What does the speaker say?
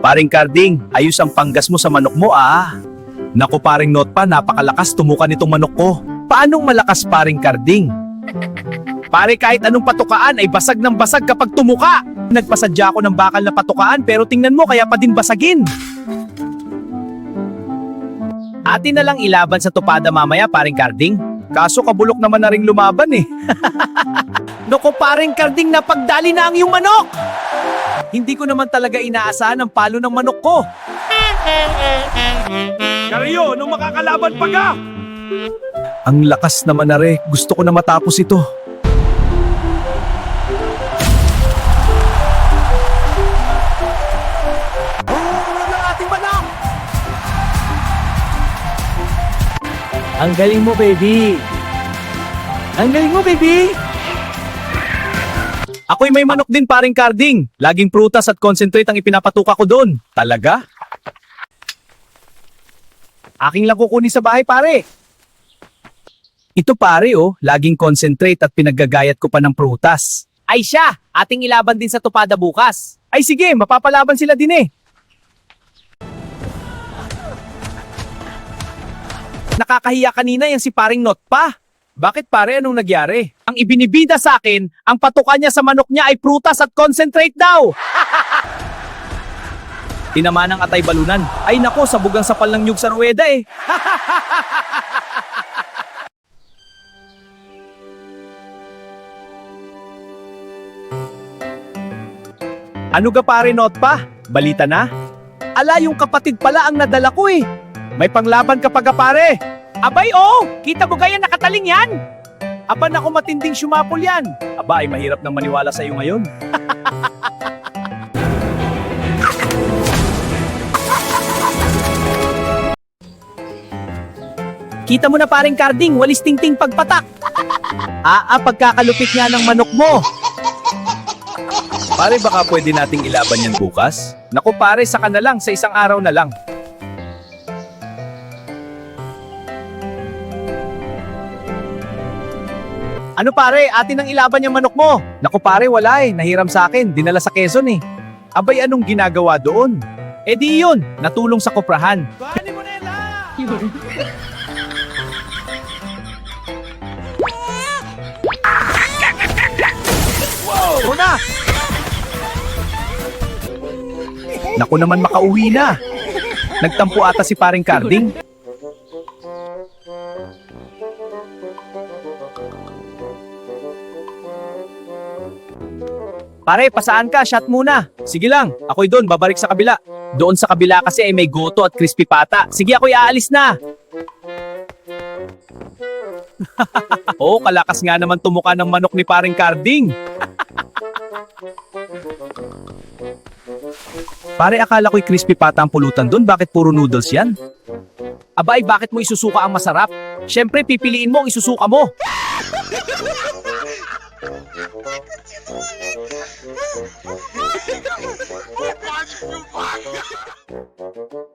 Paring Carding, ayos ang panggas mo sa manok mo ah. Naku paring Notpa, napakalakas tumuka nitong manok ko. Paanong malakas paring Carding? Pare kahit anong patukaan ay basag ng basag kapag tumuka. Nagpasadya ako ng bakal na patukaan pero tingnan mo kaya pa din basagin. Atin na lang ilaban sa tupada mamaya paring Carding. Kaso kabulok naman na ring lumaban eh. Naku paring Carding, napagdali na ang iyong manok. Hindi ko naman talaga inaasahan ang palo ng manok ko. Karyo, nung makakalaban pa ka? Ang lakas naman na re, gusto ko na matapos ito. Ang galing mo, baby! Ang galing mo, baby! Ako'y may manok din paring Carding. Laging prutas at concentrate ang ipinapatuka ko doon. Talaga? Aking lang kukunin sa bahay pare. Ito pare oh, laging concentrate at pinaggagayat ko pa ng prutas. Ay siya! Ating ilaban din sa tupada bukas. Ay sige, mapapalaban sila din eh. Nakakahiya kanina yung si paring Notpa. Bakit pare, anong nagyari? Ang ibinibida sa akin, ang patukan niya sa manok niya ay prutas at concentrate daw. Tinama ng atay balunan. Ay nako, sabugang sapal ng nyug sa ruweda eh. Ano ga pare Notpa? Balita na? Ala, yung kapatid pala ang nadala ko eh. May panglaban ka pa ga pare. Abay, oh! Kita mo gaya nakataling yan? Aba naku, matinding sumapol yan. Aba ay mahirap nang maniwala sa iyo ngayon. Kita mo na paring Carding, walis tingting pagpatak. Pagkakalupit nga ng manok mo. Pare, baka pwede nating ilaban yan bukas? Naku pare, saka na lang, sa isang araw na lang. Ano pare, atin ang ilaban yung manok mo. Naku pare, wala eh, nahiram sa akin, dinala sa Quezon eh. Abay, anong ginagawa doon? Eh di yun, natulong sa koprahan. Kuhanin mo na yan Wow! Una! Naku naman, makauwi na. Nagtampo ata si paring Carding. Pare, pasaan ka? Shot muna. Sige lang, ako'y doon, babalik sa kabila. Doon sa kabila kasi ay may goto at crispy pata. Sige, ako'y aalis na. Oo, kalakas nga naman tumuka ng manok ni paring Carding. Pare, akala ko'y crispy pata ang pulutan doon. Bakit puro noodles yan? Abay, bakit mo isusuka ang masarap? Siyempre, pipiliin mo ang isusuka mo. What?